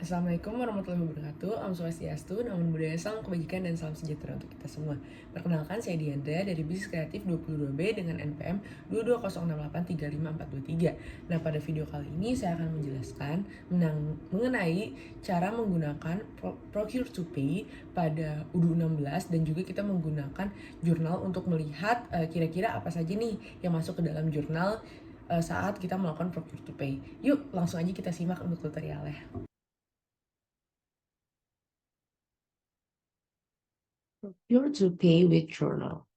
Assalamualaikum warahmatullahi wabarakatuh. Om Swastiastu, Namo Buddhaya, Salam Kebajikan dan salam sejahtera untuk kita semua. Perkenalkan, saya Diandra dari Bisnis Kreatif 22B dengan NPM 220683543. Nah, pada video kali ini saya akan menjelaskan mengenai cara menggunakan Procure to Pay pada UDU 16 dan juga kita menggunakan jurnal untuk melihat kira-kira apa saja nih yang masuk ke dalam jurnal saat kita melakukan Procure to Pay. Yuk, langsung aja kita simak untuk tutorialnya. Procure to Pay with Journal.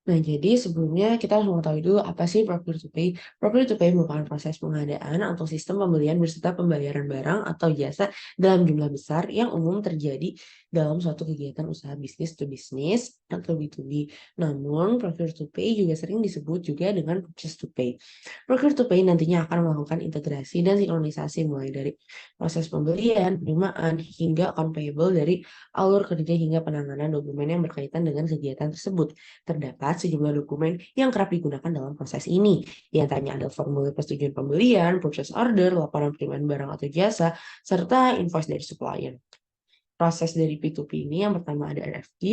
Nah, jadi sebelumnya kita harus mengetahui dulu apa sih Procure to Pay. Procure to Pay merupakan proses pengadaan atau sistem pembelian beserta pembayaran barang atau jasa dalam jumlah besar yang umum terjadi dalam suatu kegiatan usaha bisnis to bisnis atau B2B. Namun, Procure to Pay juga sering disebut juga dengan Purchase to Pay. Procure to Pay nantinya akan melakukan integrasi dan sinkronisasi mulai dari proses pembelian, penerimaan, hingga account payable dari alur kerja hingga penanganan dokumen yang berkaitan dengan kegiatan tersebut. Terdapat sejumlah dokumen yang kerap digunakan dalam proses ini. Di antaranya ada formulir persetujuan pembelian, purchase order, laporan penerimaan barang atau jasa, serta invoice dari supplier. Proses dari P2P ini yang pertama ada RFQ,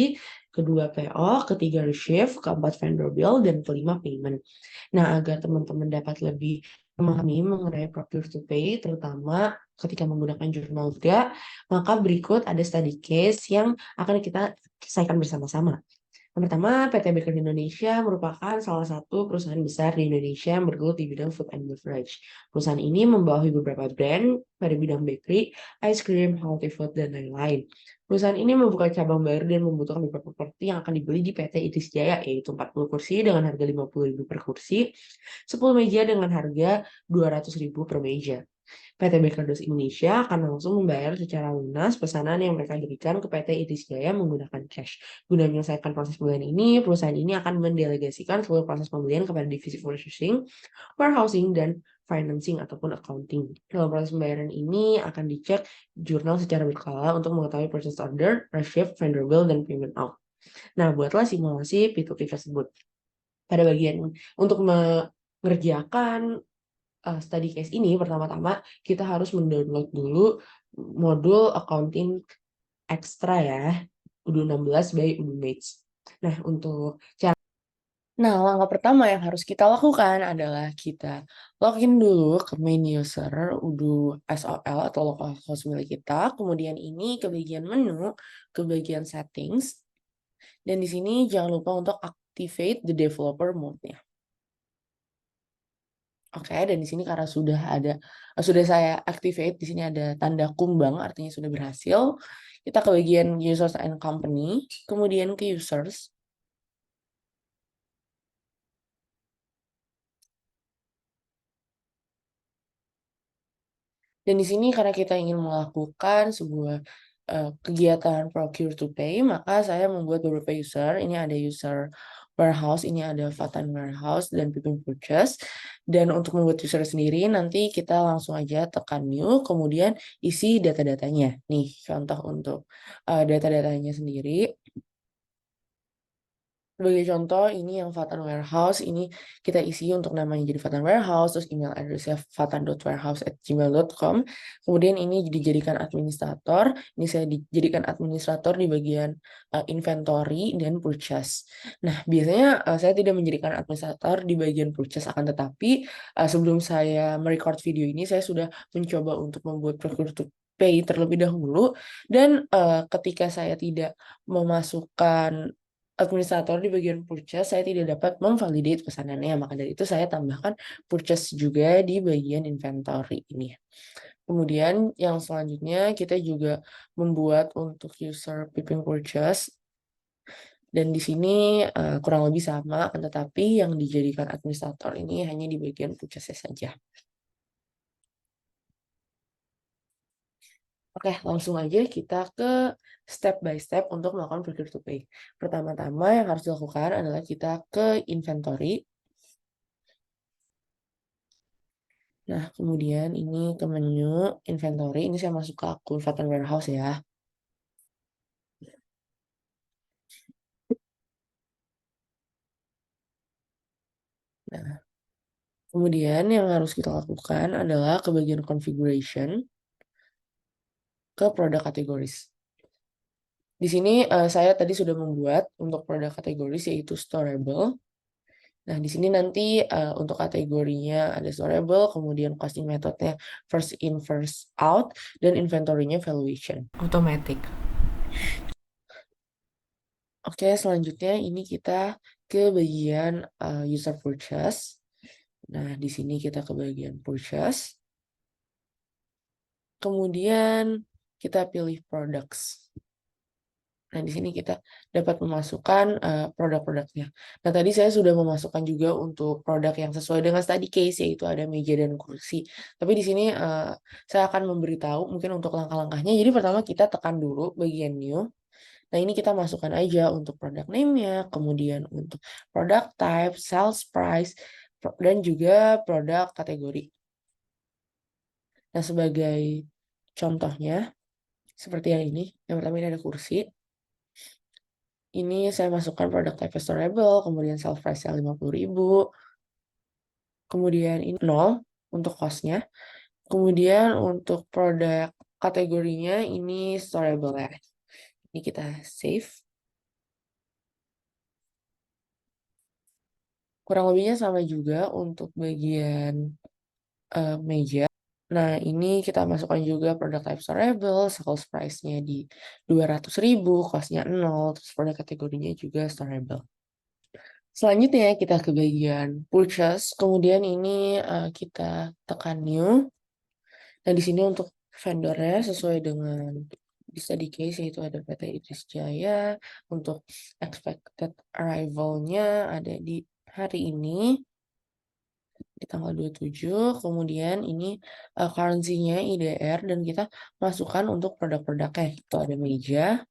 kedua PO, ketiga receive, keempat vendor bill, dan kelima payment. Nah, agar teman-teman dapat lebih memahami mengenai procure to pay, terutama ketika menggunakan jurnal juga, maka berikut ada study case yang akan kita selesaikan bersama-sama. Yang pertama, PT Baker Indonesia merupakan salah satu perusahaan besar di Indonesia yang bergelut di bidang food and beverage. Perusahaan ini membawahi beberapa brand pada bidang bakery, ice cream, healthy food, dan lain-lain. Perusahaan ini membuka cabang baru dan membutuhkan beberapa properti yang akan dibeli di PT Itis Jaya, yaitu 40 kursi dengan harga 50.000 per kursi, 10 meja dengan harga 200.000 per meja. PT Bakerdos Indonesia akan langsung membayar secara lunas pesanan yang mereka berikan ke PT Itis Jaya menggunakan cash. Guna menyelesaikan proses pembelian ini, perusahaan ini akan mendelegasikan seluruh proses pembelian kepada divisi purchasing, warehousing, dan financing ataupun accounting. Dalam proses pembayaran ini akan dicek jurnal secara berkala untuk mengetahui purchase order, receipt, vendor bill, dan payment out. Nah, buatlah simulasi P2P tersebut. Pada bagian untuk mengerjakan study case ini, pertama-tama kita harus mendownload dulu modul accounting ekstra ya, UDU 16 by UDU Mates. Nah, langkah pertama yang harus kita lakukan adalah kita login dulu ke main user UDU SOL atau localhost milik kita. Kemudian ini ke bagian menu, ke bagian settings. Dan di sini jangan lupa untuk activate the developer mode-nya. Oke, dan di sini karena sudah saya activate, di sini ada tanda kumbang, artinya sudah berhasil. Kita ke bagian users and company, kemudian ke users. Dan di sini karena kita ingin melakukan sebuah kegiatan procure to pay, maka saya membuat beberapa user. Ini ada user warehouse, ini ada Fatan warehouse dan Piping purchase. Dan untuk membuat user sendiri, nanti kita langsung aja tekan new, kemudian isi data-datanya. Nih, contoh untuk data-datanya sendiri. Sebagai contoh, ini yang Fatan Warehouse, ini kita isi untuk namanya jadi Fatan Warehouse, terus email addressnya fatan.warehouse@gmail.com. Kemudian ini dijadikan administrator, ini saya dijadikan administrator di bagian inventory dan purchase. Nah, biasanya saya tidak menjadikan administrator di bagian purchase, akan tetapi sebelum saya merecord video ini, saya sudah mencoba untuk membuat procure to pay terlebih dahulu, dan ketika saya tidak memasukkan administrator di bagian purchase, saya tidak dapat memvalidate pesanannya. Maka dari itu saya tambahkan purchase juga di bagian inventory ini. Kemudian yang selanjutnya kita juga membuat untuk user piping purchase. Dan di sini kurang lebih sama, tetapi yang dijadikan administrator ini hanya di bagian purchase saja. Oke, langsung aja kita ke step by step untuk melakukan procure to pay. Pertama-tama yang harus dilakukan adalah kita ke inventory. Nah, kemudian ini ke menu inventory. Ini saya masuk ke akun Fatan Warehouse ya. Nah, kemudian yang harus kita lakukan adalah ke bagian configuration. ke produk kategoris. Di sini saya tadi sudah membuat untuk produk kategoris yaitu storable. Nah, di sini nanti untuk kategorinya ada storable, kemudian costing methodnya first in first out, dan inventory-nya valuation automatic. Oke, selanjutnya ini kita ke bagian user purchase. Nah, di sini kita ke bagian purchase. Kemudian kita pilih products. Nah, di sini kita dapat memasukkan produk-produknya. Nah, tadi saya sudah memasukkan juga untuk produk yang sesuai dengan study case, yaitu ada meja dan kursi. Tapi di sini saya akan memberitahu mungkin untuk langkah-langkahnya. Jadi pertama kita tekan dulu bagian new. Nah, ini kita masukkan aja untuk produk name-nya, kemudian untuk product type, sales price, dan juga produk kategori. Nah, sebagai contohnya, seperti yang ini. Yang pertama ini ada kursi. Ini saya masukkan produk type storable, kemudian sales price-nya 50.000. Kemudian ini 0 untuk cost-nya. Kemudian untuk produk kategorinya ini storable ya. Ini kita save. Kurang lebihnya sama juga untuk bagian meja. Nah, ini kita masukkan juga produk type storable, sales price-nya di 200.000, cost-nya 0, terus produk kategorinya juga storable. Selanjutnya kita ke bagian purchase, kemudian ini kita tekan new. Nah, di sini untuk vendornya sesuai dengan di study case yaitu ada PT Idris Jaya. Untuk expected arrival-nya ada di hari ini di tanggal 27. Kemudian ini currency-nya IDR dan kita masukkan untuk produk-produknya. Itu ada meja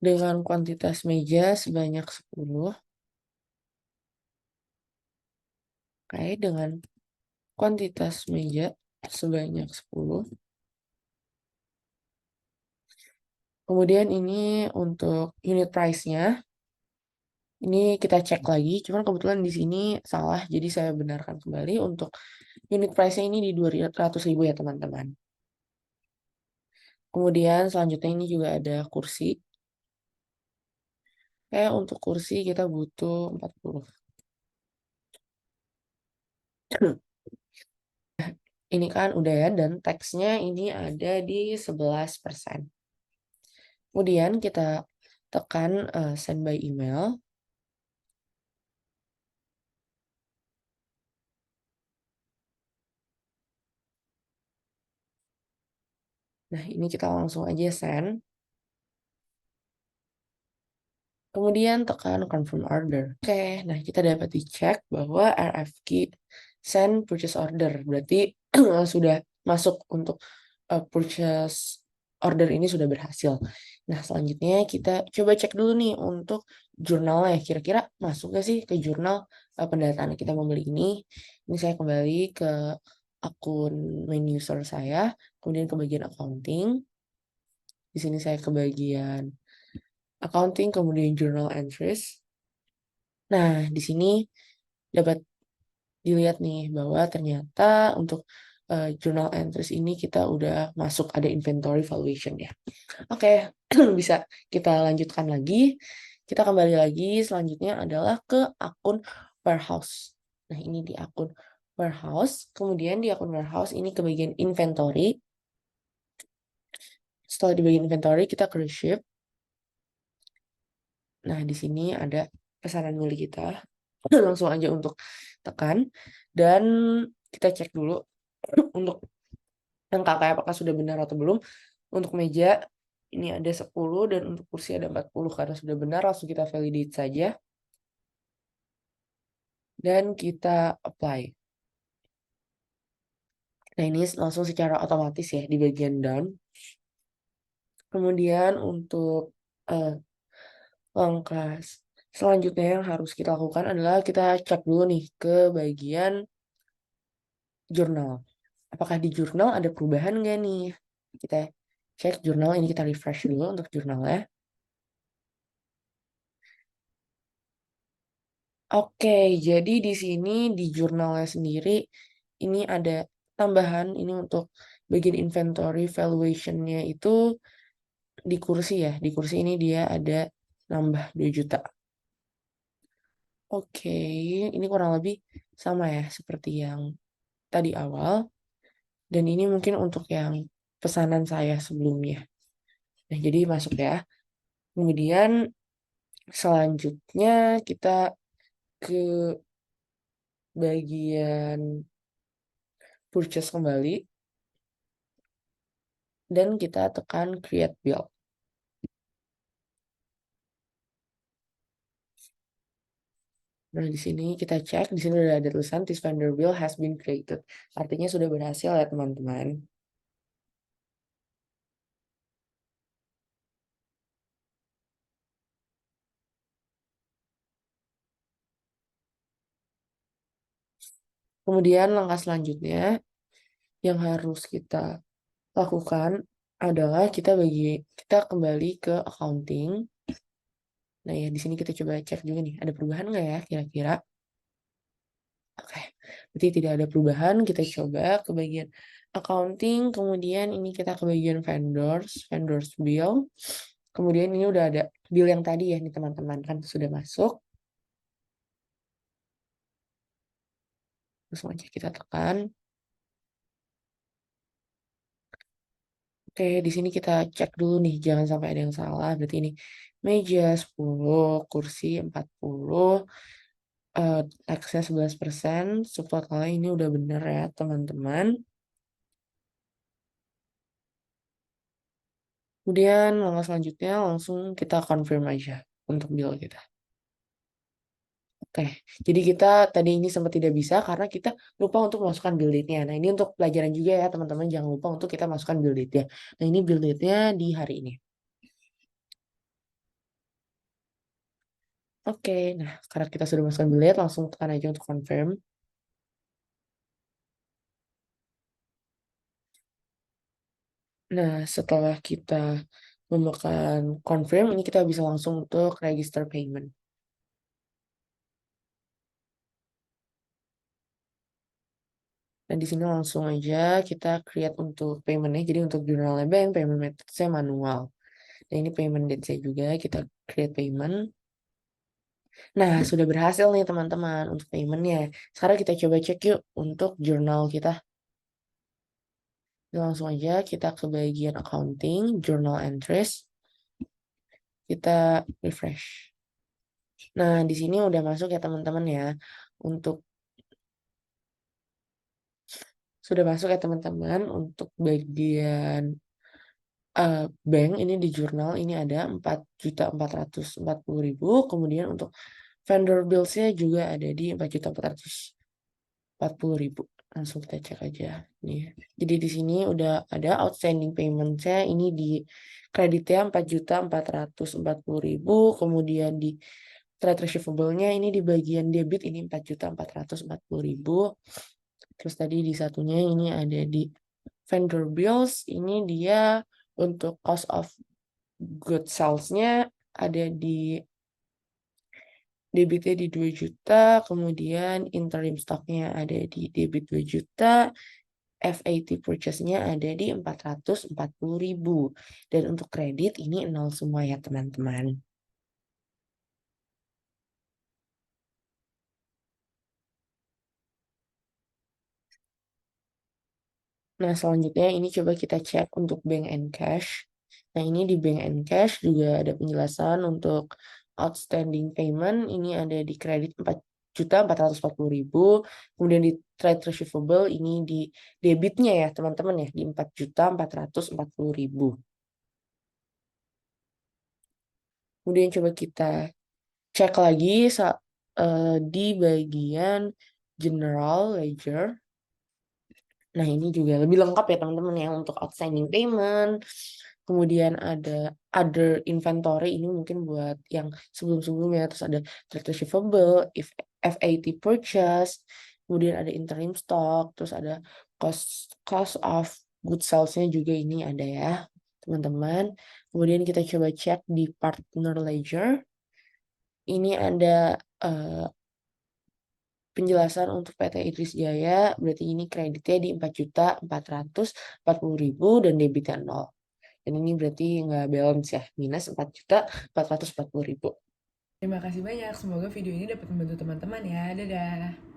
dengan kuantitas meja sebanyak 10. Oke, dengan kuantitas meja sebanyak 10. Kemudian ini untuk unit price-nya. Ini kita cek lagi, cuman kebetulan di sini salah, jadi saya benarkan kembali untuk unit price-nya ini di 200.000 ya teman-teman. Kemudian selanjutnya ini juga ada kursi. Untuk kursi kita butuh 40. Ini kan udah ya, dan teksnya ini ada di 11%. Kemudian kita tekan send by email. Nah, ini kita langsung aja send. Kemudian tekan confirm order. Oke, nah kita dapat dicek bahwa RFQ send purchase order. Berarti sudah masuk untuk purchase order ini sudah berhasil. Nah, selanjutnya kita coba cek dulu nih untuk jurnalnya. Kira-kira masuk gak sih ke jurnal pendataan kita membeli ini. Ini saya kembali ke akun main user saya, kemudian ke bagian accounting. Di sini saya ke bagian accounting, kemudian journal entries. Nah, di sini dapat dilihat nih bahwa ternyata untuk journal entries ini kita udah masuk ada inventory valuation ya. Oke, bisa kita lanjutkan lagi. Kita kembali lagi selanjutnya adalah ke akun warehouse. Nah, ini di akun warehouse. Kemudian di akun warehouse ini ke bagian inventory. Setelah di bagian inventory kita ke ship. Nah, di sini ada pesanan milik kita. Langsung aja untuk tekan. Dan kita cek dulu untuk angka apakah sudah benar atau belum. Untuk meja ini ada 10 dan untuk kursi ada 40. Karena sudah benar langsung kita validate saja. Dan kita apply. Nah, ini langsung secara otomatis ya di bagian down. Kemudian untuk langkah selanjutnya yang harus kita lakukan adalah kita cek dulu nih ke bagian jurnal. Apakah di jurnal ada perubahan nggak nih? Kita cek jurnal, ini kita refresh dulu untuk jurnalnya. Oke, jadi di sini di jurnalnya sendiri ini ada tambahan ini untuk bagian inventory valuation-nya itu di kursi ya. Di kursi ini dia ada nambah 2 juta. Oke, ini kurang lebih sama ya seperti yang tadi awal. Dan ini mungkin untuk yang pesanan saya sebelumnya. Nah, jadi masuk ya. Kemudian selanjutnya kita ke bagian purchase kembali. Dan kita tekan create bill. Nah, di sini kita cek, di sini udah ada tulisan this vendor bill has been created. Artinya sudah berhasil ya, teman-teman. Kemudian langkah selanjutnya yang harus kita lakukan adalah kita kembali ke accounting. Nah, ya di sini kita coba cek juga nih, ada perubahan nggak ya kira-kira? Oke, berarti tidak ada perubahan. Kita coba ke bagian accounting, kemudian ini kita ke bagian vendors bill. Kemudian ini udah ada bill yang tadi ya nih teman-teman, kan sudah masuk. Langsung aja kita tekan. Oke, di sini kita cek dulu nih, jangan sampai ada yang salah. Berarti ini meja 10, kursi 40, taxnya 11%, subtotalnya ini udah bener ya teman-teman. Kemudian langkah selanjutnya langsung kita confirm aja untuk bill kita. Oke, jadi kita tadi ini sempat tidak bisa karena kita lupa untuk masukkan bill date-nya. Nah, ini untuk pelajaran juga ya teman-teman, jangan lupa untuk kita masukkan bill date-nya. Nah, ini bill date-nya di hari ini. Oke, nah karena kita sudah masukkan bill date, langsung tekan aja untuk confirm. Nah, setelah kita menekan confirm, ini kita bisa langsung untuk register payment. Dan di sini langsung aja kita create untuk payment-nya. Jadi untuk jurnalnya bank, payment method-nya manual. Dan ini payment date-nya juga, kita create payment. Nah, sudah berhasil nih teman-teman untuk payment-nya. Sekarang kita coba cek yuk untuk jurnal kita. Langsung aja kita ke bagian accounting, journal entries. Kita refresh. Nah, di sini udah masuk ya teman-teman ya. Untuk sudah masuk ya teman-teman untuk bagian bank ini di jurnal ini ada 4.440.000. Kemudian untuk vendor bills-nya juga ada di 4.440.000. Langsung kita cek aja nih. Jadi di sini udah ada outstanding payment-nya ini di kreditnya 4.440.000. Kemudian di trade receivable-nya ini di bagian debit ini 4.440.000. Terus tadi di satunya ini ada di vendor bills, ini dia untuk cost of good sales-nya ada di debitnya di 2 juta, kemudian interim stock-nya ada di debit 2 juta, FAT purchase-nya ada di 440.000. Dan untuk kredit ini nol semua ya teman-teman. Nah, selanjutnya ini coba kita cek untuk bank and cash. Nah, ini di bank and cash juga ada penjelasan untuk outstanding payment. Ini ada di kredit 4.440.000. Kemudian di trade receivable ini di debitnya ya teman-teman ya di 4.440.000. Kemudian coba kita cek lagi di bagian general ledger. Nah, ini juga lebih lengkap ya teman-teman ya untuk outstanding payment. Kemudian ada other inventory ini mungkin buat yang sebelum-sebelumnya. Terus ada trade receivable, FAT purchase, kemudian ada interim stock, terus ada cost of good sales-nya juga ini ada ya teman-teman. Kemudian kita coba cek di partner ledger. Ini ada penjelasan untuk PT Idris Jaya, berarti ini kreditnya di 4.440.000 dan debitnya 0. Dan ini berarti nggak balance ya, minus 4.440.000. Terima kasih banyak, semoga video ini dapat membantu teman-teman ya. Dadah.